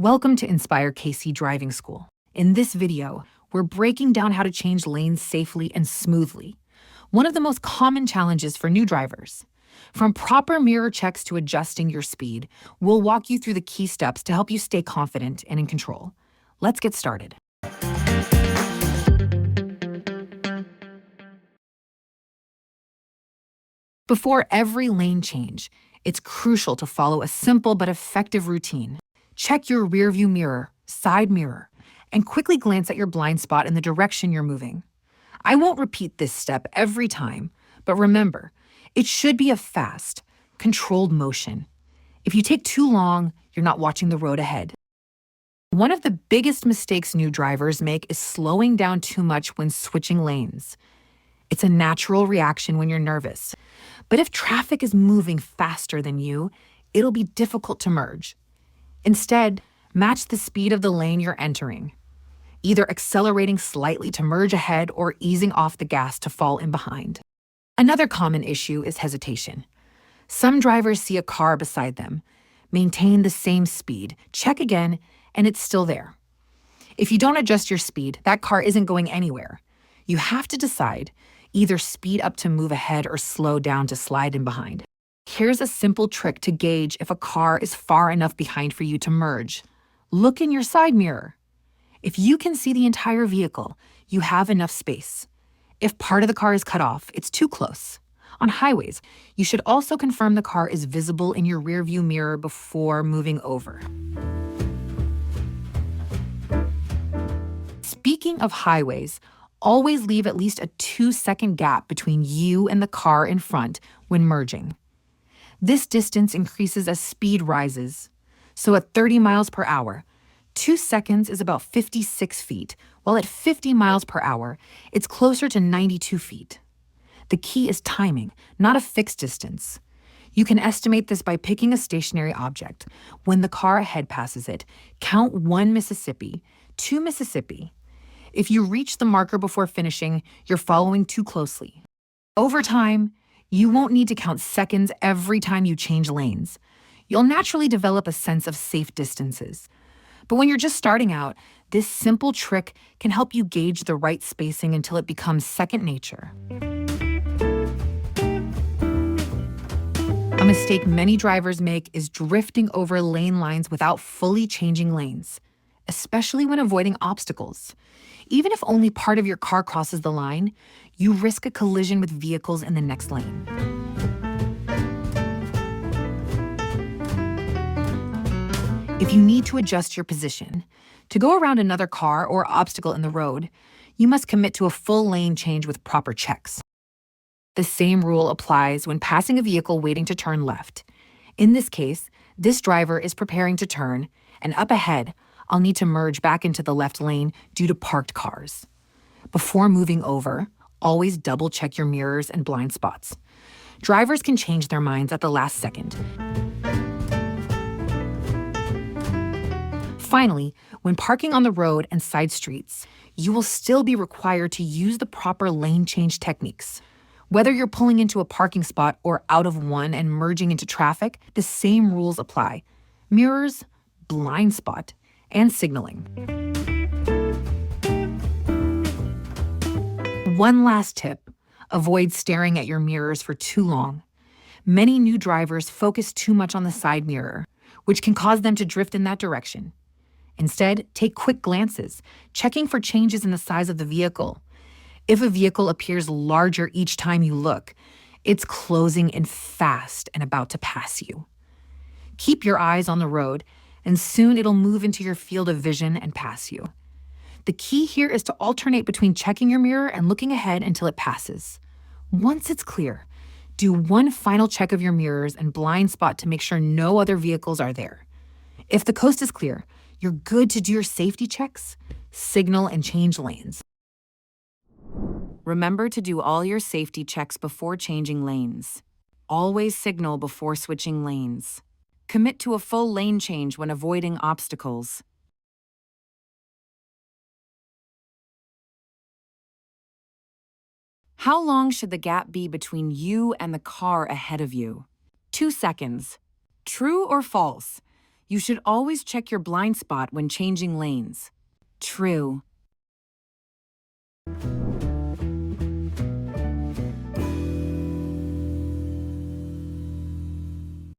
Welcome to InSpire KC Driving School. In this video, we're breaking down how to change lanes safely and smoothly, one of the most common challenges for new drivers. From proper mirror checks to adjusting your speed, we'll walk you through the key steps to help you stay confident and in control. Let's get started. Before every lane change, it's crucial to follow a simple but effective routine. Check your rearview mirror, side mirror, and quickly glance at your blind spot in the direction you're moving. I won't repeat this step every time, but remember, it should be a fast, controlled motion. If you take too long, you're not watching the road ahead. One of the biggest mistakes new drivers make is slowing down too much when switching lanes. It's a natural reaction when you're nervous. But if traffic is moving faster than you, it'll be difficult to merge. Instead, match the speed of the lane you're entering, either accelerating slightly to merge ahead or easing off the gas to fall in behind. Another common issue is hesitation. Some drivers see a car beside them, maintain the same speed, check again, and it's still there. If you don't adjust your speed, that car isn't going anywhere. You have to decide, either speed up to move ahead or slow down to slide in behind. Here's a simple trick to gauge if a car is far enough behind for you to merge. Look in your side mirror. If you can see the entire vehicle, you have enough space. If part of the car is cut off, it's too close. On highways, you should also confirm the car is visible in your rearview mirror before moving over. Speaking of highways, always leave at least a 2-second gap between you and the car in front when merging. This distance increases as speed rises. So at 30 miles per hour, 2 seconds is about 56 feet, while at 50 miles per hour, it's closer to 92 feet. The key is timing, not a fixed distance. You can estimate this by picking a stationary object. When the car ahead passes it, count 1 Mississippi, 2 Mississippi. If you reach the marker before finishing, you're following too closely. Over time, you won't need to count seconds every time you change lanes. You'll naturally develop a sense of safe distances. But when you're just starting out, this simple trick can help you gauge the right spacing until it becomes second nature. A mistake many drivers make is drifting over lane lines without fully changing lanes, especially when avoiding obstacles. Even if only part of your car crosses the line, you risk a collision with vehicles in the next lane. If you need to adjust your position, to go around another car or obstacle in the road, you must commit to a full lane change with proper checks. The same rule applies when passing a vehicle waiting to turn left. In this case, this driver is preparing to turn, and up ahead, I'll need to merge back into the left lane due to parked cars. Before moving over, always double-check your mirrors and blind spots. Drivers can change their minds at the last second. Finally, when parking on the road and side streets, you will still be required to use the proper lane change techniques. Whether you're pulling into a parking spot or out of one and merging into traffic, the same rules apply. Mirrors, blind spot, and signaling. One last tip, avoid staring at your mirrors for too long. Many new drivers focus too much on the side mirror, which can cause them to drift in that direction. Instead, take quick glances, checking for changes in the size of the vehicle. If a vehicle appears larger each time you look, it's closing in fast and about to pass you. Keep your eyes on the road, and soon it'll move into your field of vision and pass you. The key here is to alternate between checking your mirror and looking ahead until it passes. Once it's clear, do one final check of your mirrors and blind spot to make sure no other vehicles are there. If the coast is clear, you're good to do your safety checks, signal, and change lanes. Remember to do all your safety checks before changing lanes. Always signal before switching lanes. Commit to a full lane change when avoiding obstacles. How long should the gap be between you and the car ahead of you? 2 seconds. True or false? You should always check your blind spot when changing lanes. True.